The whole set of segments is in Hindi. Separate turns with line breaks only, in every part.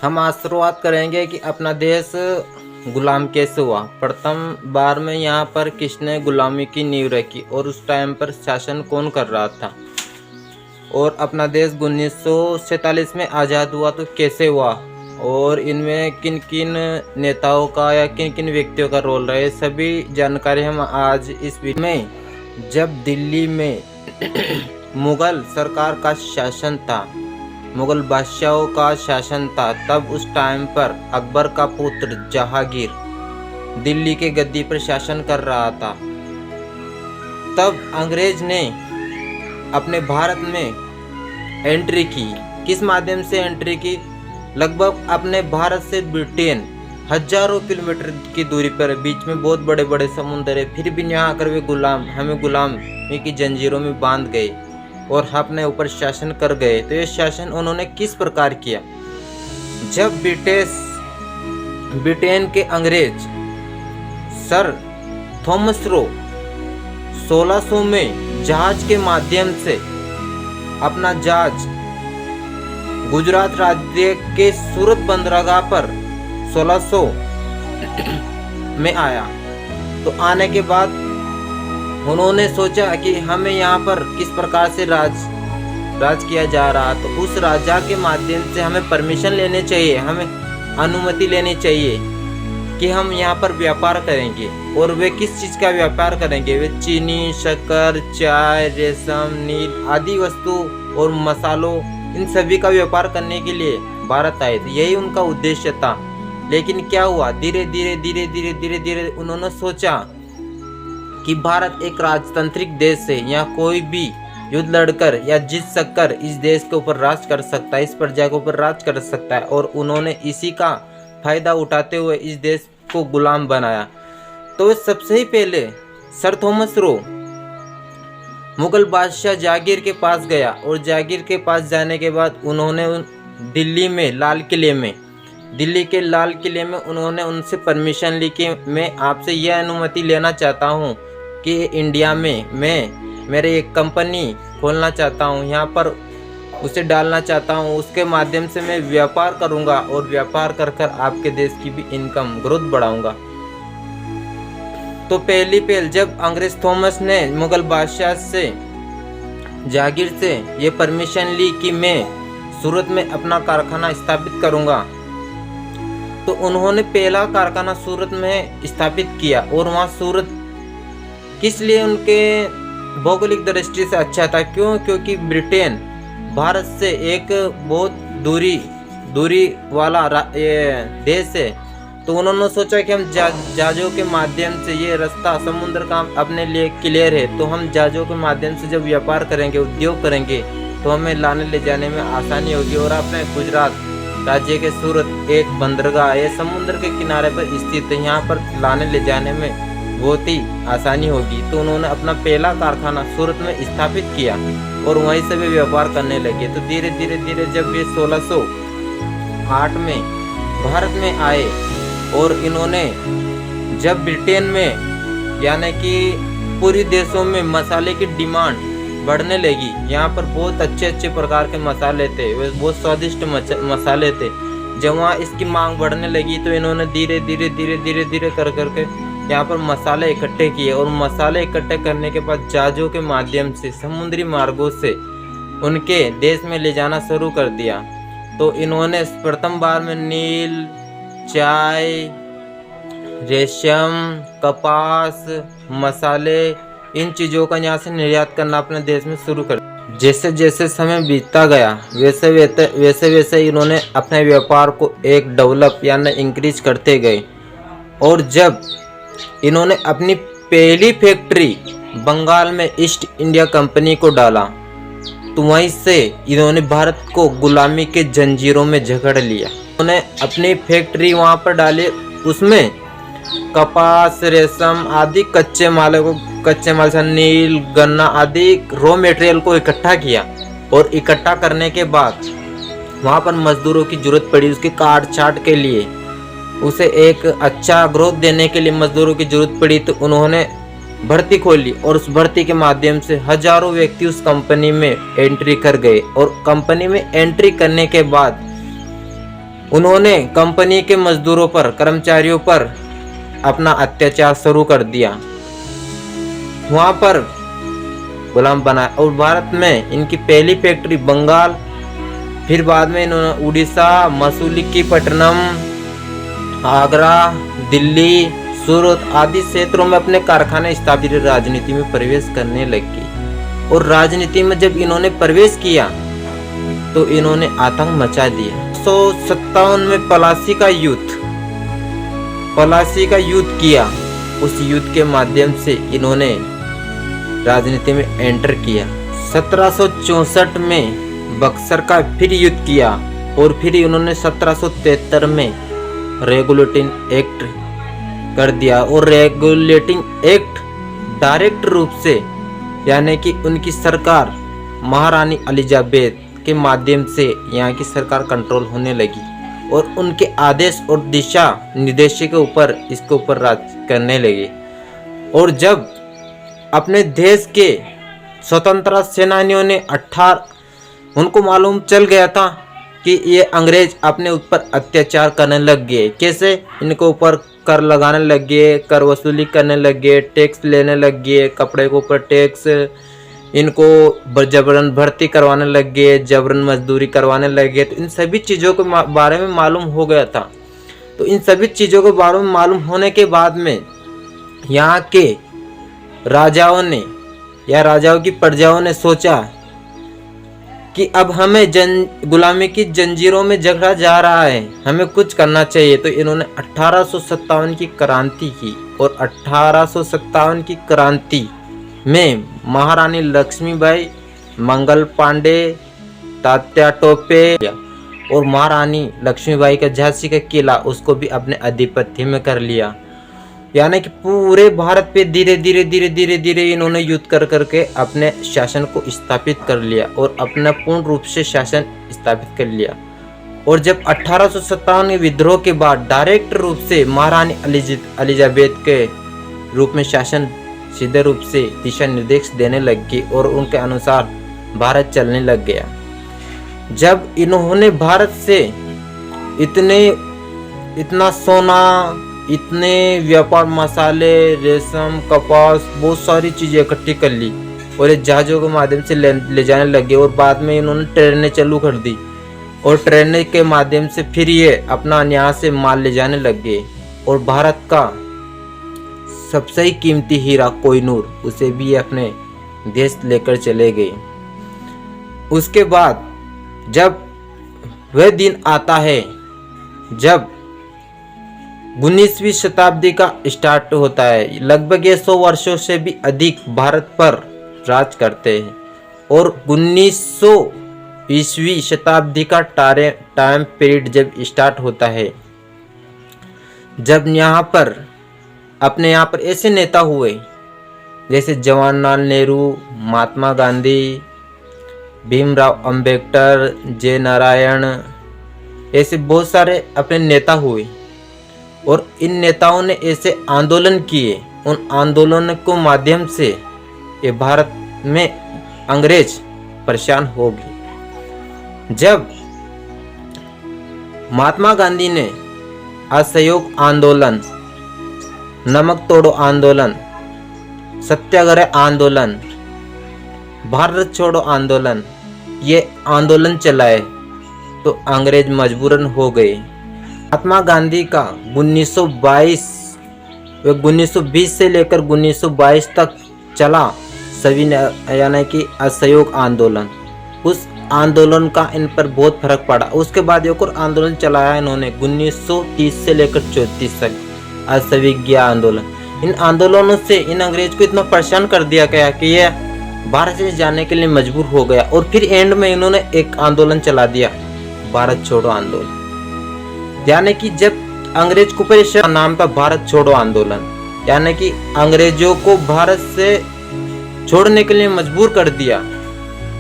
हम आज शुरुआत करेंगे कि अपना देश गुलाम कैसे हुआ। प्रथम बार में यहाँ पर किसने गुलामी की नींव रखी और उस टाइम पर शासन कौन कर रहा था, और अपना देश 1947 में आज़ाद हुआ तो कैसे हुआ, और इनमें किन किन नेताओं का या किन किन व्यक्तियों का रोल रहा है, सभी जानकारी हम आज इस वीडियो में। जब दिल्ली में मुग़ल सरकार का शासन था, मुग़ल बादशाहों का शासन था, तब उस टाइम पर अकबर का पुत्र जहांगीर दिल्ली के गद्दी पर शासन कर रहा था। तब अंग्रेज ने अपने भारत में एंट्री की। किस माध्यम से एंट्री की? लगभग अपने भारत से ब्रिटेन हजारों किलोमीटर की दूरी पर, बीच में बहुत बड़े बड़े समुद्र है, फिर भी यहाँ आकर वे हमें गुलामी की जंजीरों में बांध गए और अपने ऊपर शासन कर गए। तो ये शासन उन्होंने किस प्रकार किया? जब ब्रिटेन के अंग्रेज सर थॉमस रो 1600 में जहाज के माध्यम से अपना जहाज गुजरात राज्य के सूरत बंदरगाह पर 1600 में आया, तो आने के बाद उन्होंने सोचा कि हमें यहाँ पर किस प्रकार से राज किया जा रहा, तो उस राजा के माध्यम से हमें परमिशन लेने चाहिए, हमें अनुमति लेनी चाहिए कि हम यहाँ पर व्यापार करेंगे। और वे किस चीज़ का व्यापार करेंगे? वे चीनी, शक्कर, चाय, रेशम, नील आदि वस्तु और मसालों, इन सभी का व्यापार करने के लिए भारत आए थे। यही उनका उद्देश्य था। लेकिन क्या हुआ? धीरे धीरे उन्होंने सोचा कि भारत एक राजतांत्रिक देश है, यहाँ कोई भी युद्ध लड़कर या जीत सककर इस देश के ऊपर राज कर सकता है, इस प्रजा के ऊपर राज कर सकता है, और उन्होंने इसी का फायदा उठाते हुए इस देश को गुलाम बनाया। तो सबसे ही पहले सर थॉमस रो मुगल बादशाह जहांगीर के पास गया, और जहांगीर के पास जाने के बाद उन्होंने दिल्ली के लाल किले में उन्होंने उनसे परमिशन ली कि मैं आपसे यह अनुमति लेना चाहता हूँ कि इंडिया में मैं मेरे एक कंपनी खोलना चाहता हूँ, यहाँ पर उसे डालना चाहता हूँ, उसके माध्यम से मैं व्यापार करूँगा और व्यापार कर कर आपके देश की भी इनकम ग्रोथ बढ़ाऊँगा। तो पहल जब अंग्रेज थॉमस ने मुगल बादशाह से जहांगीर से ये परमिशन ली कि मैं सूरत में अपना कारखाना स्थापित करूँगा, तो उन्होंने पहला कारखाना सूरत में स्थापित किया। और वहाँ सूरत किस लिए उनके भौगोलिक दृष्टि से अच्छा था? क्यों? क्योंकि ब्रिटेन भारत से एक बहुत दूरी वाला देश है। तो उन्होंने सोचा कि हम जहाज़ों के माध्यम से, ये रास्ता समुद्र का अपने लिए क्लियर है, तो हम जहाज़ों के माध्यम से जब व्यापार करेंगे, उद्योग करेंगे, तो हमें लाने ले जाने में आसानी होगी। और अपने गुजरात राज्य के सूरत एक बंदरगाह है, समुद्र के किनारे पर स्थित है, यहाँ पर लाने ले जाने में बहुत ही आसानी होगी। तो उन्होंने अपना पहला कारखाना सूरत में स्थापित किया और वहीं से वे व्यापार करने लगे। तो धीरे धीरे जब ये 1608 में भारत में आए, और इन्होंने जब ब्रिटेन में यानी कि पूरी देशों में मसाले की डिमांड बढ़ने लगी, यहाँ पर बहुत अच्छे प्रकार के मसाले थे, वे बहुत स्वादिष्ट मसाले थे। जब वहाँ इसकी मांग बढ़ने लगी, तो इन्होंने धीरे धीरे करके यहाँ पर मसाले इकट्ठे किए, और मसाले इकट्ठे करने के बाद जहाज़ों के माध्यम से समुद्री मार्गों से उनके देश में ले जाना शुरू कर दिया। तो इन्होंने प्रथम बार में नील, चाय, रेशम, कपास, मसाले, इन चीज़ों का यहाँ से निर्यात करना अपने देश में शुरू कर। जैसे जैसे समय बीतता गया, वैसे इन्होंने अपने व्यापार को एक डेवलप यानी इंक्रीज करते गए। और जब इन्होंने अपनी पहली फैक्ट्री बंगाल में ईस्ट इंडिया कंपनी को डाला, तो वहीं से इन्होंने भारत को गुलामी के जंजीरों में जकड़ लिया। उन्होंने अपनी फैक्ट्री वहाँ पर डाली, उसमें कपास, रेशम आदि कच्चे माल से नील, गन्ना आदि रॉ मटेरियल को इकट्ठा किया। और इकट्ठा करने के बाद वहाँ पर मजदूरों की जरूरत पड़ी, उसके काट छाट के लिए, उसे एक अच्छा ग्रोथ देने के लिए मजदूरों की जरूरत पड़ी। तो उन्होंने भर्ती खोली, और उस भर्ती के माध्यम से हजारों व्यक्ति उस कंपनी में एंट्री कर गए। और कंपनी में एंट्री करने के बाद उन्होंने कंपनी के मजदूरों पर, कर्मचारियों पर अपना अत्याचार शुरू कर दिया, वहां पर गुलाम बनाया। और भारत में इनकी पहली फैक्ट्री बंगाल, फिर बाद में इन्होंने उड़ीसा, मसूलीपट्टनम, आगरा, दिल्ली, सूरत आदि क्षेत्रों में अपने कारखाने स्थापित। राजनीति में प्रवेश करने लगी और राजनीति में जब इन्होंने प्रवेश किया तो इन्होंने आतंक मचा दिया। 1957 में पलासी का युद्ध किया। उस युद्ध के माध्यम से इन्होंने राजनीति में एंटर किया। 1764 में बक्सर का फिर युद्ध किया और फिर इन्होंने 1773 में रेगुलेटिंग एक्ट कर दिया। और रेगुलेटिंग एक्ट डायरेक्ट रूप से यानी कि उनकी सरकार महारानी एलिजाबेथ के माध्यम से यहाँ की सरकार कंट्रोल होने लगी और उनके आदेश और दिशा निर्देश के ऊपर इसके ऊपर राज करने लगे। और जब अपने देश के स्वतंत्रता सेनानियों ने उनको मालूम चल गया था कि ये अंग्रेज अपने ऊपर अत्याचार करने लग गए। कैसे? इनके ऊपर कर लगाने लग गए, कर वसूली करने लग गए, टैक्स लेने लग गए, कपड़े के ऊपर टैक्स, इनको जबरन भर्ती करवाने लग गए, जबरन मजदूरी करवाने लग गए। तो इन सभी चीज़ों के बारे में मालूम हो गया था। तो इन सभी चीज़ों के बारे में मालूम होने के बाद में यहाँ के राजाओं ने या राजाओं की प्रजाओं ने सोचा कि अब हमें गुलामी की जंजीरों में जकड़ा जा रहा है, हमें कुछ करना चाहिए। तो इन्होंने 1857 की क्रांति की और 1857 की क्रांति में महारानी लक्ष्मीबाई, मंगल पांडे, तात्या टोपे और महारानी लक्ष्मीबाई का झांसी का किला उसको भी अपने आधिपत्य में कर लिया। यानी कि पूरे भारत पे धीरे धीरे इन्होंने युद्ध कर करके अपने शासन को स्थापित कर लिया और अपना पूर्ण रूप से शासन स्थापित कर लिया। और जब 1857 के विद्रोह के बाद डायरेक्ट रूप से महारानी एलिजाबेथ के रूप में शासन सीधे रूप से दिशा निर्देश देने लग गई और उनके अनुसार भारत चलने लग गया। जब इन्होंने भारत से इतना सोना, इतने व्यापार, मसाले, रेशम, कपास, बहुत सारी चीजें इकट्ठी कर ली और ये जहाजों के माध्यम से ले जाने लगे। और बाद में इन्होंने ट्रेनें चालू कर दी और ट्रेनें के माध्यम से फिर ये अपना यहाँ से माल ले जाने लग गए। और भारत का सबसे ही कीमती हीरा कोहिनूर, उसे भी ये अपने देश लेकर चले गए। उसके बाद जब वह दिन आता है जब 19वीं शताब्दी का स्टार्ट होता है, लगभग ये 100 वर्षों से भी अधिक भारत पर राज करते हैं। और 1900वीं शताब्दी का टाइम पीरियड जब स्टार्ट होता है, जब यहाँ पर ऐसे नेता हुए जैसे जवाहरलाल नेहरू, महात्मा गांधी, भीमराव अंबेडकर, जे नारायण, ऐसे बहुत सारे अपने नेता हुए। और इन नेताओं ने ऐसे आंदोलन किए, उन आंदोलनों के माध्यम से ये भारत में अंग्रेज परेशान हो गए। जब महात्मा गांधी ने असहयोग आंदोलन, नमक तोड़ो आंदोलन, सत्याग्रह आंदोलन, भारत छोड़ो आंदोलन, ये आंदोलन चलाए तो अंग्रेज मजबूरन हो गए। महात्मा गांधी का 1920 से लेकर 1922 तक चला सभी यानी कि असहयोग आंदोलन। उस आंदोलन का इन पर बहुत फर्क पड़ा। उसके बाद एक और आंदोलन चलाया इन्होंने 1930 से लेकर 34 तक, असहयोग आंदोलन। इन आंदोलनों से इन अंग्रेज को इतना परेशान कर दिया गया कि यह भारत से जाने के लिए मजबूर हो गया। और फिर एंड में इन्होंने एक आंदोलन चला दिया, भारत छोड़ो आंदोलन। यानी कि जब अंग्रेज को परेशान, नाम था भारत छोड़ो आंदोलन, यानी कि अंग्रेजों को भारत से छोड़ने के लिए मजबूर कर दिया।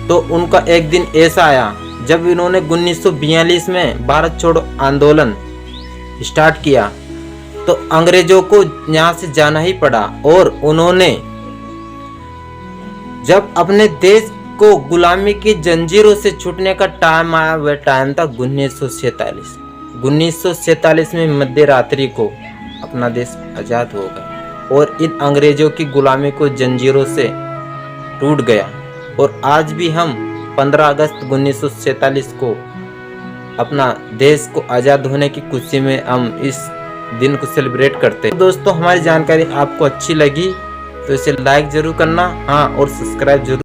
तो उनका एक दिन ऐसा आया जब इन्होंने 1942 में भारत छोड़ो आंदोलन स्टार्ट किया तो अंग्रेजों को यहाँ से जाना ही पड़ा। और उन्होंने जब अपने देश को गुलामी की जंजीरों से छूटने का टाइम आया, वह टाइम था 1947। 1947 में मध्य रात्रि को अपना देश आज़ाद हो गया और इन अंग्रेज़ों की गुलामी को जंजीरों से टूट गया। और आज भी हम 15 अगस्त 1947 को अपना देश को आज़ाद होने की खुशी में हम इस दिन को सेलिब्रेट करते हैं। तो दोस्तों, हमारी जानकारी आपको अच्छी लगी तो इसे लाइक ज़रूर करना, हाँ, और सब्सक्राइब जरूर